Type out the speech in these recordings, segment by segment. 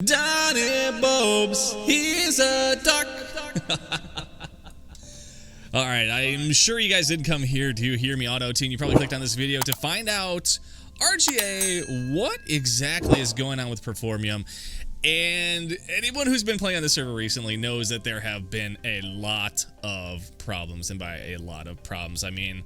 Donnie Bobes, he's a duck. Alright, I'm sure you guys didn't come here to hear me auto-tune. You probably clicked on this video to find out, RGA, what exactly is going on with Performium. And anyone who's been playing on the server recently knows that there have been a lot of problems. And by a lot of problems, I mean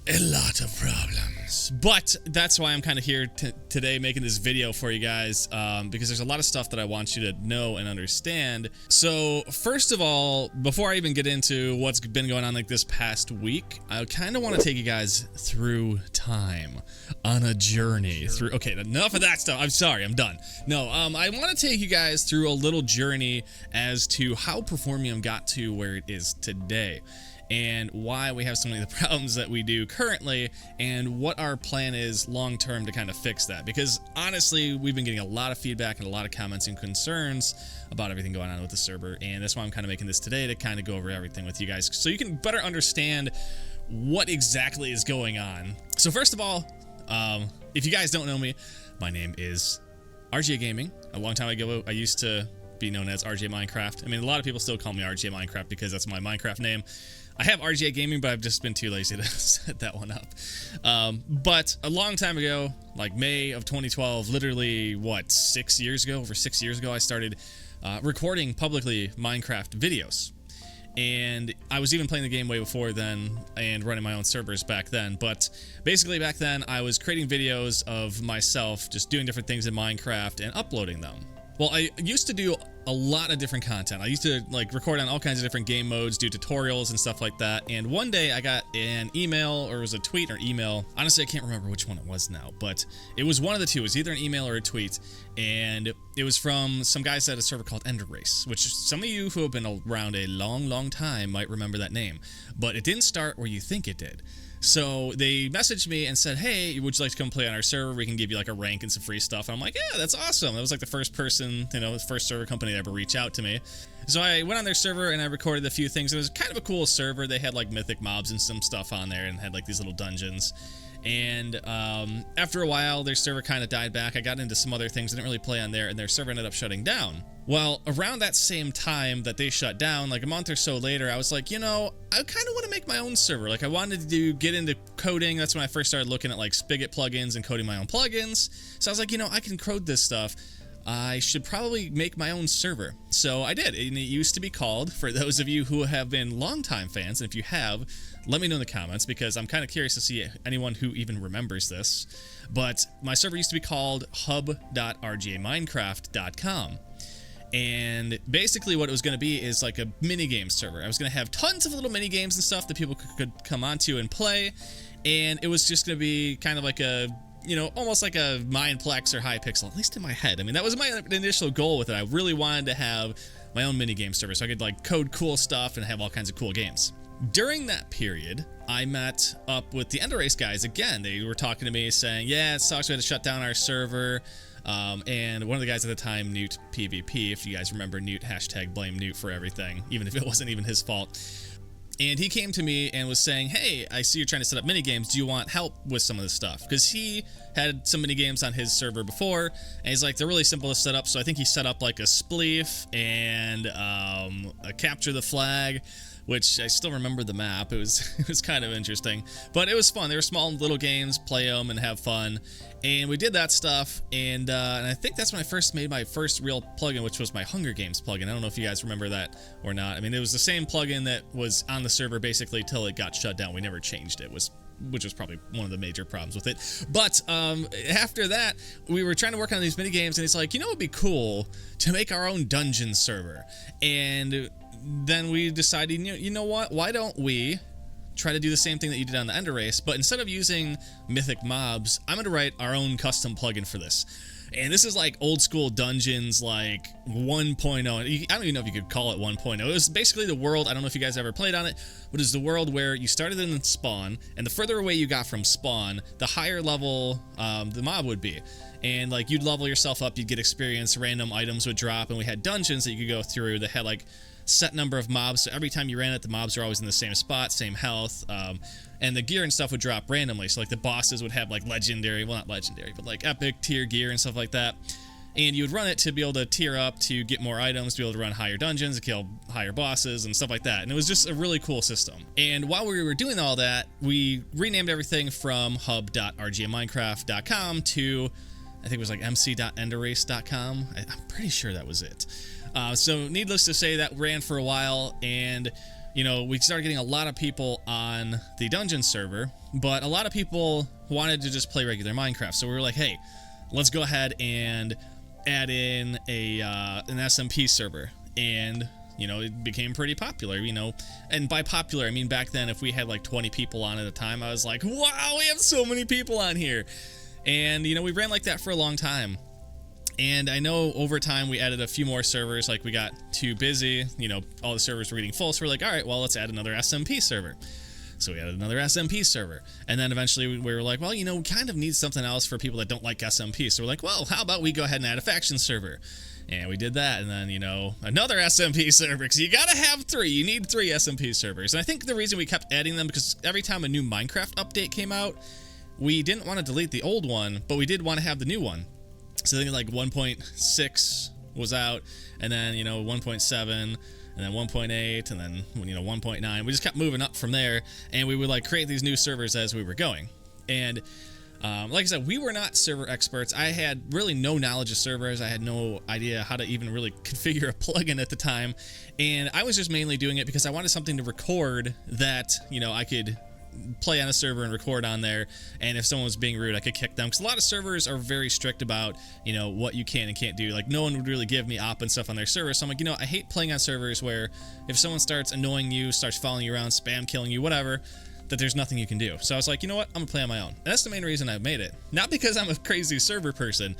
a lot of problems. But that's why I'm kind of here today making this video for you guys, because there's a lot of stuff that I want you to know and understand. So first of all, before I even get into what's been going on like this past week, I kind of want to take you guys through time on a journey through. Okay, enough of that stuff. I'm sorry, I'm done. No, I want to take you guys through a little journey as to how Performium got to where it is today, and why we have so many of the problems that we do currently, and what our plan is long term to kind of fix that. Because honestly, we've been getting a lot of feedback and a lot of comments and concerns about everything going on with the server, and that's why I'm kind of making this today, to kind of go over everything with you guys so you can better understand what exactly is going on. So first of all, if you guys don't know me, my name is RGA Gaming. A long time ago, I used to be known as RGA Minecraft. I mean, a lot of people still call me RGA Minecraft because that's my Minecraft name. I have RGA Gaming, but I've just been too lazy to set that one up. But a long time ago, like May of 2012, literally, what, 6 years ago? Over 6 years ago, I started recording publicly Minecraft videos. And I was even playing the game way before then and running my own servers back then. But basically back then, I was creating videos of myself just doing different things in Minecraft and uploading them. Well, I used to do a lot of different content. I used to like record on all kinds of different game modes, do tutorials and stuff like that. And one day I got an email, or it was a tweet or email. Honestly, I can't remember which one it was now, but it was one of the two. It was either an email or a tweet. And it was from some guys at a server called DinoRaids, which some of you who have been around a long, long time might remember that name. But it didn't start where you think it did. So they messaged me and said, hey, would you like to come play on our server? We can give you like a rank and some free stuff. And I'm like, yeah, that's awesome. That was like the first person, the first server company to ever reach out to me. So I went on their server and I recorded a few things. It was kind of a cool server. They had like mythic mobs and some stuff on there, and had like these little dungeons. And after a while, their server kind of died back. I got into some other things. I didn't really play on there, and their server ended up shutting down. Well, around that same time that they shut down, like a month or so later, I was like, I kind of want to make my own server. Like, I wanted to get into coding. That's when I first started looking at like Spigot plugins and coding my own plugins. So I was like, I can code this stuff. I should probably make my own server. So I did, and it used to be called, for those of you who have been longtime fans, and if you have, let me know in the comments, because I'm kind of curious to see anyone who even remembers this. But my server used to be called hub.rgaminecraft.com. And basically what it was going to be is like a minigame server. I was going to have tons of little mini games and stuff that people could come onto and play. And it was just going to be kind of like a, almost like a Mineplex or Hypixel, at least in my head. I mean, that was my initial goal with it. I really wanted to have my own minigame server so I could like code cool stuff and have all kinds of cool games. During that period, I met up with the DinoRaids guys again. They were talking to me saying, yeah, it sucks, we had to shut down our server. And one of the guys at the time, Newt PvP, if you guys remember Newt, hashtag blame Newt for everything, even if it wasn't even his fault. And he came to me and was saying, hey, I see you're trying to set up minigames. Do you want help with some of this stuff? Because he had some minigames on his server before, and he's like, they're really simple to set up. So I think he set up like a spleef and a capture the flag, which I still remember the map. It was kind of interesting, but it was fun. They were small little games, play them and have fun. And we did that stuff, and I think that's when I first made my first real plugin, which was my Hunger Games plugin. I don't know if you guys remember that or not. I mean, it was the same plugin that was on the server basically till it got shut down. We never changed it, which was probably one of the major problems with it. But after that, we were trying to work on these mini games, and it's like, it'd be cool to make our own dungeon server. And then we decided, you know what? Why don't we try to do the same thing that you did on the DinoRaids, but instead of using mythic mobs, I'm going to write our own custom plugin for this. And this is like old school dungeons, like 1.0. I don't even know if you could call it 1.0. It was basically the world, I don't know if you guys ever played on it, but it's the world where you started in spawn, and the further away you got from spawn, the higher level the mob would be. And like you'd level yourself up, you'd get experience, random items would drop, and we had dungeons that you could go through that had like set number of mobs, so every time you ran it, the mobs are always in the same spot, same health, and the gear and stuff would drop randomly. So like the bosses would have like legendary, well, not legendary, but like epic tier gear and stuff like that. and you would run it to be able to tier up, to get more items, to be able to run higher dungeons, to kill higher bosses and stuff like that. And it was just a really cool system. And while we were doing all that, we renamed everything from hub.rgminecraft.com to, I think it was like mc.enderrace.com. I'm pretty sure that was it. So needless to say, that ran for a while, and you know, we started getting a lot of people on the dungeon server, but a lot of people wanted to just play regular Minecraft. So we were like, hey, let's go ahead and add in an SMP server. And you know, it became pretty popular, you know, and by popular I mean back then if we had like 20 people on at a time, I was like, wow, we have so many people on here. And you know, we ran like that for a long time. And I know over time we added a few more servers, like we got too busy, you know, all the servers were getting full, so we're like, all right, well, let's add another SMP server. So we added another SMP server. And then eventually we were like, well, you know, we kind of need something else for people that don't like SMP. So we're like, well, how about we go ahead and add a faction server? And we did that, and then, you know, another SMP server, because you gotta have 3. You need 3 SMP servers. And I think the reason we kept adding them, because every time a new Minecraft update came out, we didn't want to delete the old one, but we did want to have the new one. So I think like 1.6 was out, and then, you know, 1.7, and then 1.8, and then, you know, 1.9. We just kept moving up from there, and we would like create these new servers as we were going. And like I said, we were not server experts. I had really no knowledge of servers. I had no idea how to even really configure a plugin at the time, and I was just mainly doing it because I wanted something to record that, you know, I could play on a server and record on there, and if someone was being rude, I could kick them, because a lot of servers are very strict about, you know, what you can and can't do. Like, no one would really give me op and stuff on their server, so I'm like, you know, I hate playing on servers where if someone starts annoying you, starts following you around, spam killing you, whatever, that there's nothing you can do. So I was like, you know what, I'm gonna play on my own. And that's the main reason I made it. Not because I'm a crazy server person,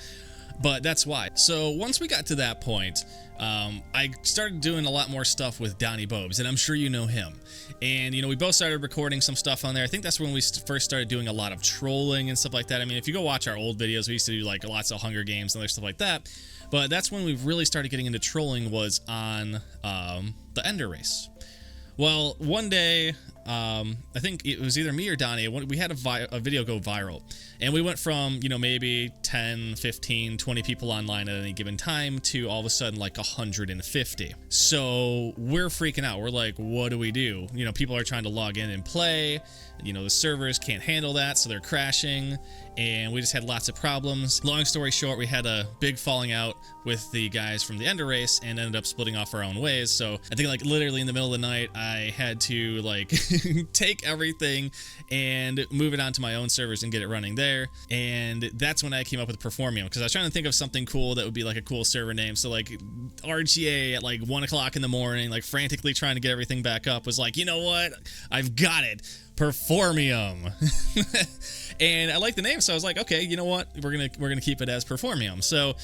but that's why. So once we got to that point, I started doing a lot more stuff with Donnie Bobes, and I'm sure you know him. And, you know, we both started recording some stuff on there. I think that's when we first started doing a lot of trolling and stuff like that. I mean, if you go watch our old videos, we used to do like lots of Hunger Games and other stuff like that. But that's when we really started getting into trolling, was on the Ender Race. Well, one day, I think it was either me or Donnie, we had a video go viral, and we went from, you know, maybe 10, 15, 20 people online at any given time to all of a sudden like 150. So we're freaking out. We're like, what do we do? You know, people are trying to log in and play. You know, the servers can't handle that, so they're crashing, and we just had lots of problems. Long story short, we had a big falling out with the guys from the Ender Race and ended up splitting off our own ways. So I think like literally in the middle of the night, I had to like take everything and move it onto my own servers and get it running there. And that's when I came up with Performium, because I was trying to think of something cool that would be like a cool server name. So like RGA at like 1 o'clock in the morning, like frantically trying to get everything back up, was like, you know what, I've got it. Performium. And I like the name, so I was like, okay, you know what, we're gonna keep it as Performium. So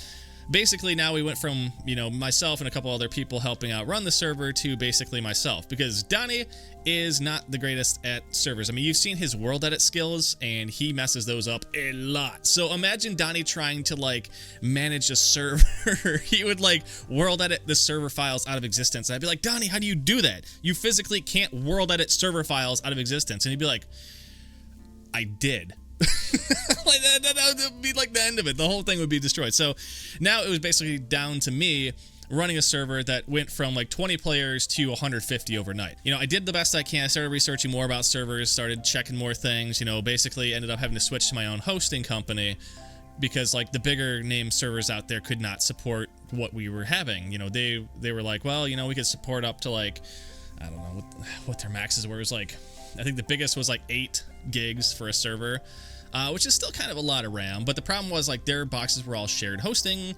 basically now we went from, you know, myself and a couple other people helping out run the server to basically myself, because Donnie is not the greatest at servers. I mean, you've seen his world edit skills, and he messes those up a lot. So imagine Donnie trying to like manage a server. He would like world edit the server files out of existence. And I'd be like, Donnie, how do you do that? You physically can't world edit server files out of existence. And he'd be like, I did. Like that would be like the end of it. The whole thing would be destroyed. So now it was basically down to me running a server that went from like 20 players to 150 overnight. You know, I did the best I can. I started researching more about servers, started checking more things, you know, basically ended up having to switch to my own hosting company, because like the bigger name servers out there could not support what we were having. You know, they were like, well, you know, we could support up to like, I don't know what their maxes were. It was like, I think the biggest was like 8 gigs for a server, which is still kind of a lot of RAM. But the problem was like their boxes were all shared hosting,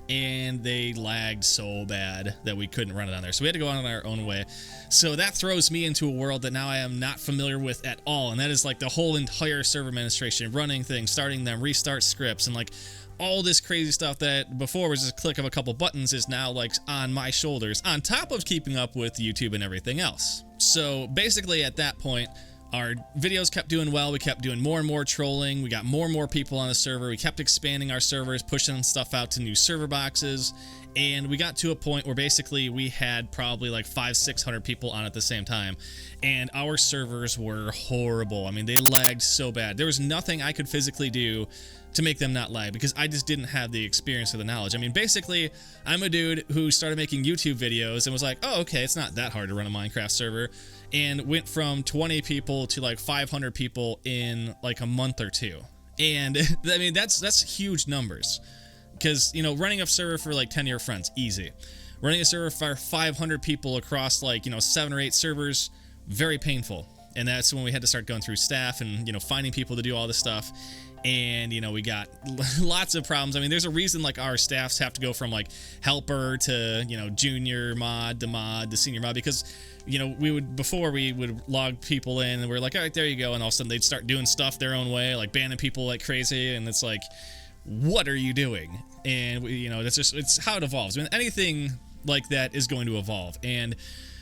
and they lagged so bad that we couldn't run it on there. So we had to go on our own way. So that throws me into a world that now I am not familiar with at all. And that is like the whole entire server administration, running things, starting them, restart scripts, and like all this crazy stuff that before was just a click of a couple buttons is now like on my shoulders, on top of keeping up with YouTube and everything else. So basically at that point, our videos kept doing well. We kept doing more and more trolling. We got more and more people on the server. We kept expanding our servers, pushing stuff out to new server boxes. And we got to a point where basically we had probably like 500-600 people on at the same time, and our servers were horrible. I mean, they lagged so bad. There was nothing I could physically do to make them not lag because I just didn't have the experience or the knowledge. I mean, basically, I'm a dude who started making YouTube videos and was like, oh, okay, it's not that hard to run a Minecraft server, and went from 20 people to like 500 people in like a month or two. And I mean, that's huge numbers. Because, you know, running a server for like 10 of your friends, easy. Running a server for 500 people across like, you know, 7 or 8 servers, very painful. And that's when we had to start going through staff and, you know, finding people to do all this stuff. And, you know, we got lots of problems. I mean, there's a reason like our staffs have to go from like helper to, you know, junior mod to senior mod, because, you know, before we would log people in and we're like, all right, there you go. And all of a sudden they'd start doing stuff their own way, like banning people like crazy. And it's like, what are you doing? And you know, it's how it evolves. I mean, anything like that is going to evolve. And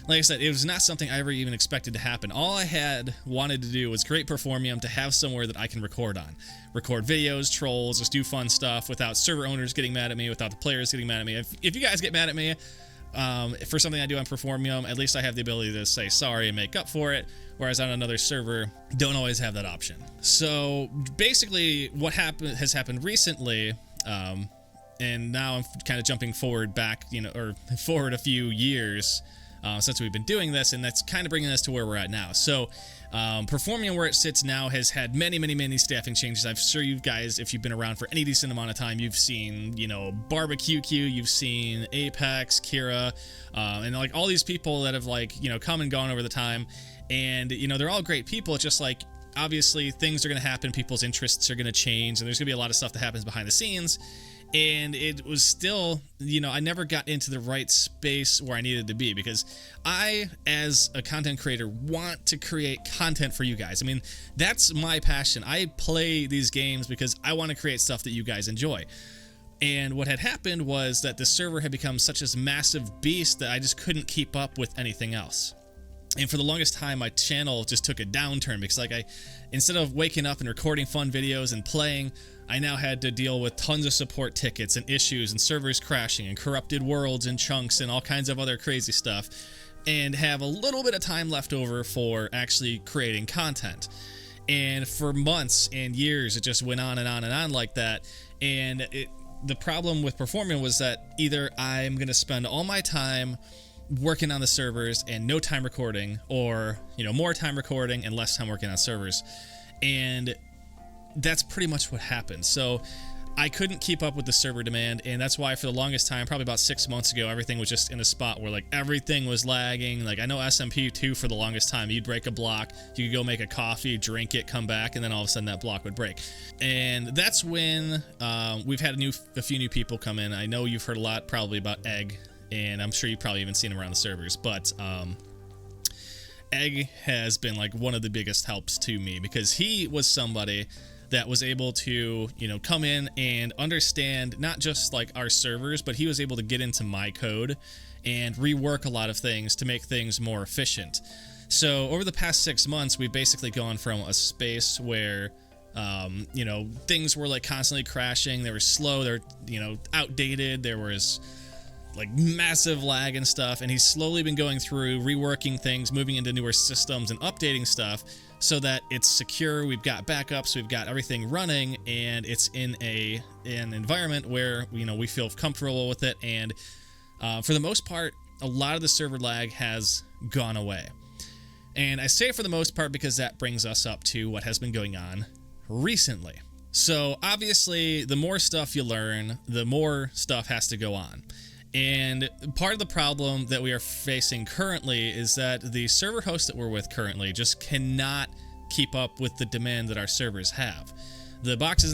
like I said, it was not something I ever even expected to happen. All I had wanted to do was create Performium to have somewhere that I can record on. Record videos, trolls, just do fun stuff without server owners getting mad at me, without the players getting mad at me. If you guys get mad at me for something I do on Performium, at least I have the ability to say sorry and make up for it, whereas on another server, don't always have that option. So basically what has happened recently, and now I'm kind of jumping forward back, you know, or forward a few years since we've been doing this, and that's kind of bringing us to where we're at now. So Performium, where it sits now, has had many staffing changes. I'm sure you guys, if you've been around for any decent amount of time, you've seen, you know, Barbecue Q, you've seen Apex, Kira, and like all these people that have like, you know, come and gone over the time. And, you know, they're all great people. It's just like, obviously things are going to happen, people's interests are going to change, and there's going to be a lot of stuff that happens behind the scenes. And it was still, you know, I never got into the right space where I needed to be, because I, as a content creator, want to create content for you guys. I mean, that's my passion. I play these games because I want to create stuff that you guys enjoy. And what had happened was that the server had become such a massive beast that I just couldn't keep up with anything else. And for the longest time, my channel just took a downturn because, like, instead of waking up and recording fun videos and playing, I now had to deal with tons of support tickets and issues and servers crashing and corrupted worlds and chunks and all kinds of other crazy stuff, and have a little bit of time left over for actually creating content. And for months and years, it just went on and on and on like that. And the problem with Performium was that either I'm going to spend all my time working on the servers and no time recording, or, you know, more time recording and less time working on servers. And that's pretty much what happened. So I couldn't keep up with the server demand, and that's why for the longest time, probably about 6 months ago, everything was just in a spot where like everything was lagging. Like, I know SMP2 for the longest time, you'd break a block, you could go make a coffee, drink it, come back, and then all of a sudden that block would break. And that's when we've had a few new people come in. I know you've heard a lot probably about Egg, and I'm sure you've probably even seen him around the servers, but Egg has been like one of the biggest helps to me, because he was somebody that was able to, you know, come in and understand not just like our servers, but he was able to get into my code and rework a lot of things to make things more efficient. So over the past 6 months, we've basically gone from a space where you know, things were like constantly crashing, they were slow, they're, you know, outdated, there was like massive lag and stuff, and he's slowly been going through reworking things, moving into newer systems and updating stuff so that it's secure, we've got backups, we've got everything running, and it's in an environment where, you know, we feel comfortable with it. And for the most part, a lot of the server lag has gone away. And I say for the most part because that brings us up to what has been going on recently. So obviously, the more stuff you learn, the more stuff has to go on. And part of the problem that we are facing currently is that the server host that we're with currently just cannot keep up with the demand that our servers have. The boxes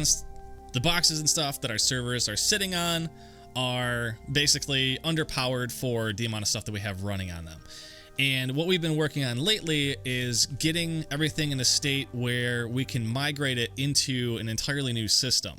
and stuff that our servers are sitting on are basically underpowered for the amount of stuff that we have running on them. And what we've been working on lately is getting everything in a state where we can migrate it into an entirely new system.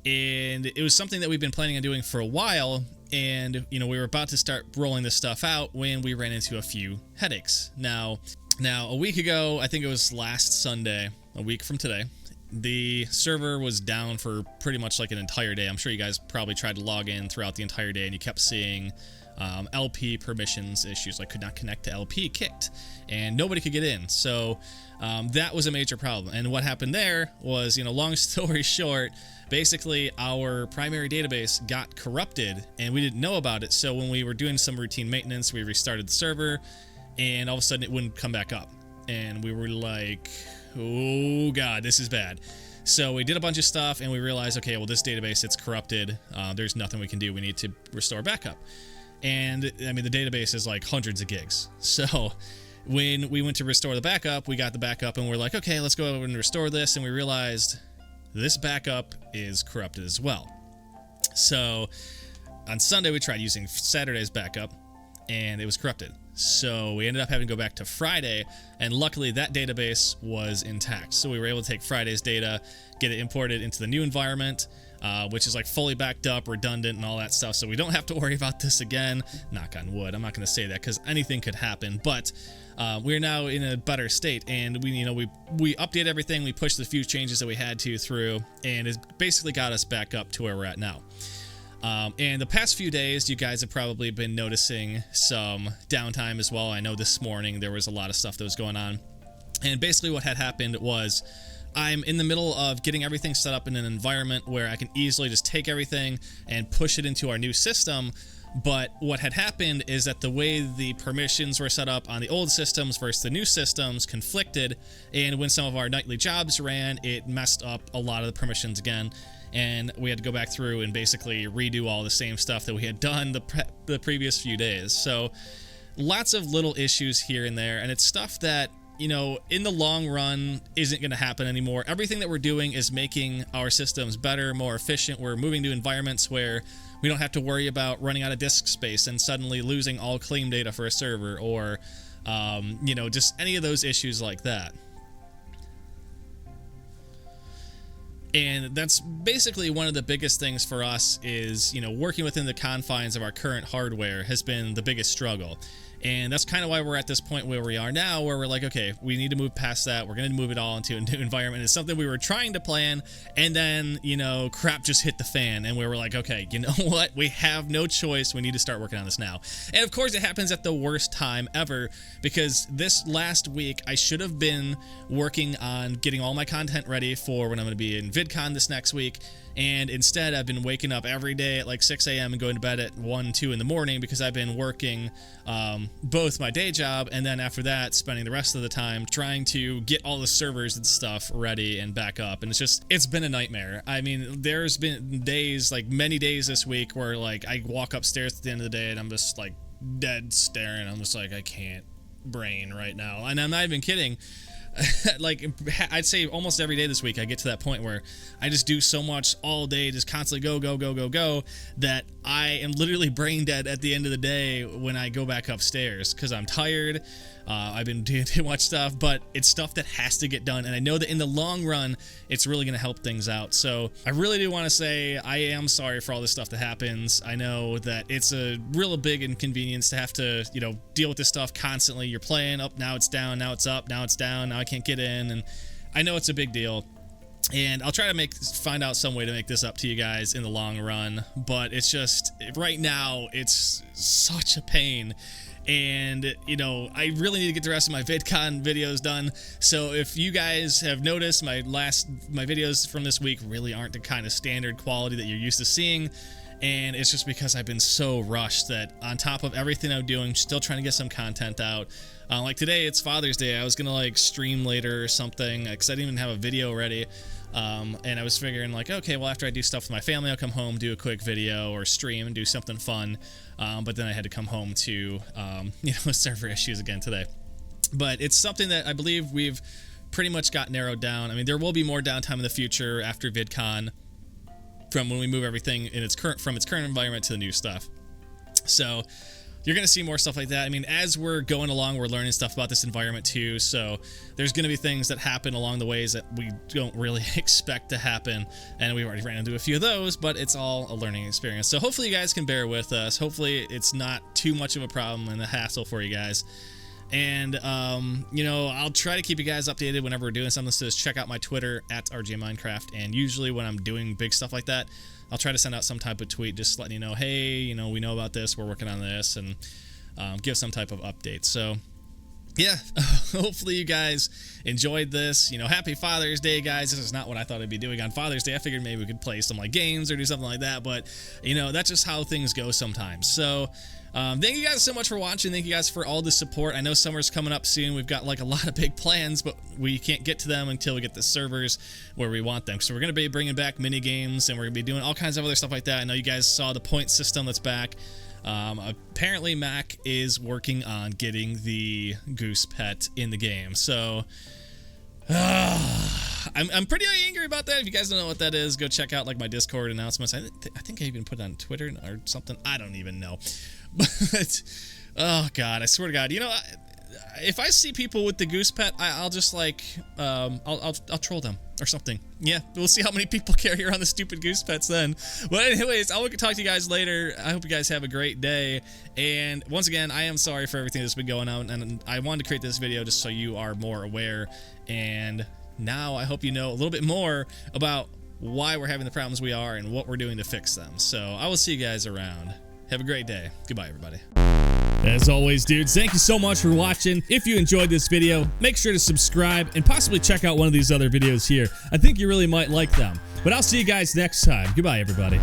And it was something that we've been planning on doing for a while, and, you know, we were about to start rolling this stuff out when we ran into a few headaches. Now a week ago, I think it was last Sunday, a week from today, the server was down for pretty much like an entire day. I'm sure you guys probably tried to log in throughout the entire day and you kept seeing LP permissions issues, like could not connect to LP kicked, and nobody could get in. So that was a major problem. And what happened there was, long story short, basically our primary database got corrupted and we didn't know about it. So when we were doing some routine maintenance, we restarted the server and all of a sudden it wouldn't come back up. And we were like, oh God, this is bad. So we did a bunch of stuff and we realized, okay, well, this database, it's corrupted. There's nothing we can do. We need to restore backup. And I mean, the database is like hundreds of gigs. So when we went to restore the backup, we got the backup and we're like, okay, let's go over and restore this. And we realized this backup is corrupted as well. So on Sunday, we tried using Saturday's backup and it was corrupted. So we ended up having to go back to Friday, and luckily that database was intact. So we were able to take Friday's data, get it imported into the new environment, which is like fully backed up, redundant, and all that stuff. So we don't have to worry about this again. Knock on wood. I'm not going to say that because anything could happen, but we're now in a better state, and we update everything. We pushed the few changes that we had to through, and it basically got us back up to where we're at now. And the past few days, you guys have probably been noticing some downtime as well. I know this morning there was a lot of stuff that was going on. And basically what had happened was I'm in the middle of getting everything set up in an environment where I can easily just take everything and push it into our new system. But what had happened is that the way the permissions were set up on the old systems versus the new systems conflicted. And when some of our nightly jobs ran, it messed up a lot of the permissions again. And we had to go back through and basically redo all the same stuff that we had done the previous few days. So lots of little issues here and there. And it's stuff that, in the long run isn't going to happen anymore. Everything that we're doing is making our systems better, more efficient. We're moving to environments where we don't have to worry about running out of disk space and suddenly losing all claim data for a server or, just any of those issues like that. And that's basically one of the biggest things for us is, working within the confines of our current hardware has been the biggest struggle. And that's kind of why we're at this point where we are now, where we're like, okay, we need to move past that. We're going to move it all into a new environment. It's something we were trying to plan, and then, crap just hit the fan, and we were like, okay, you know what? We have no choice. We need to start working on this now. And of course, it happens at the worst time ever, because this last week, I should have been working on getting all my content ready for when I'm going to be in VidCon this next week. And instead, I've been waking up every day at like 6 a.m. and going to bed at 1, 2 in the morning because I've been working both my day job and then after that, spending the rest of the time trying to get all the servers and stuff ready and back up. And it's been a nightmare. I mean, there's been days, like many days this week where like I walk upstairs at the end of the day and I'm just like dead staring. I'm just like, I can't brain right now. And I'm not even kidding. Like, I'd say almost every day this week I get to that point where I just do so much all day, just constantly go, that I am literally brain dead at the end of the day when I go back upstairs because I'm tired. I've been doing too much stuff, but it's stuff that has to get done, and I know that in the long run it's really going to help things out. So I really do want to say I am sorry for all this stuff that happens. I know that it's a real big inconvenience to have to, deal with this stuff constantly. You're playing up, now it's down, now it's up, now it's down, now I can't get in, and I know it's a big deal. And I'll try to find out some way to make this up to you guys in the long run, but it's just, right now, it's such a pain. And, I really need to get the rest of my VidCon videos done. So if you guys have noticed, my videos from this week really aren't the kind of standard quality that you're used to seeing. And it's just because I've been so rushed that on top of everything I'm doing, still trying to get some content out. Like today, it's Father's Day. I was going to stream later or something because I didn't even have a video ready. And I was figuring okay, well, after I do stuff with my family, I'll come home, do a quick video or stream and do something fun. But then I had to come home to, server issues again today. But it's something that I believe we've pretty much got narrowed down. I mean, there will be more downtime in the future after VidCon from when we move everything from its current environment to the new stuff. So you're going to see more stuff like that. I mean, as we're going along, we're learning stuff about this environment too. So there's going to be things that happen along the ways that we don't really expect to happen. And we've already ran into a few of those, but it's all a learning experience. So hopefully you guys can bear with us. Hopefully it's not too much of a problem and a hassle for you guys. And, you know, I'll try to keep you guys updated whenever we're doing something. So just check out my Twitter at RJ Minecraft. And usually when I'm doing big stuff like that, I'll try to send out some type of tweet just letting you know, hey, you know, we know about this, we're working on this, and give some type of update. So, yeah, hopefully you guys enjoyed this. You know, happy Father's Day, guys. This is not what I thought I'd be doing on Father's Day. I figured maybe we could play some like games or do something like that, but you know, that's just how things go sometimes. So thank you guys so much for watching. Thank you guys for all the support. I know summer's coming up soon. We've got like a lot of big plans, but we can't get to them until we get the servers where we want them. So we're going to be bringing back mini games, and we're going to be doing all kinds of other stuff like that. I know you guys saw the point system that's back. Apparently Mac is working on getting the goose pet in the game. So I'm pretty angry about that. If you guys don't know what that is, go check out like my Discord announcements. I think I even put it on Twitter or something. I don't even know. But oh god, I swear to God, you know, if I see people with the goose pet, I'll just like I'll troll them or something. Yeah, we'll see how many people carry around the stupid goose pets then. But anyways, I'll talk to you guys later. I hope you guys have a great day. And once again, I am sorry for everything that's been going on, and I wanted to create this video just so you are more aware. And now I hope you know a little bit more about why we're having the problems we are and what we're doing to fix them. So I will see you guys around. Have a great day. Goodbye, everybody. As always, dudes, thank you so much for watching. If you enjoyed this video, make sure to subscribe and possibly check out one of these other videos here. I think you really might like them. But I'll see you guys next time. Goodbye, everybody.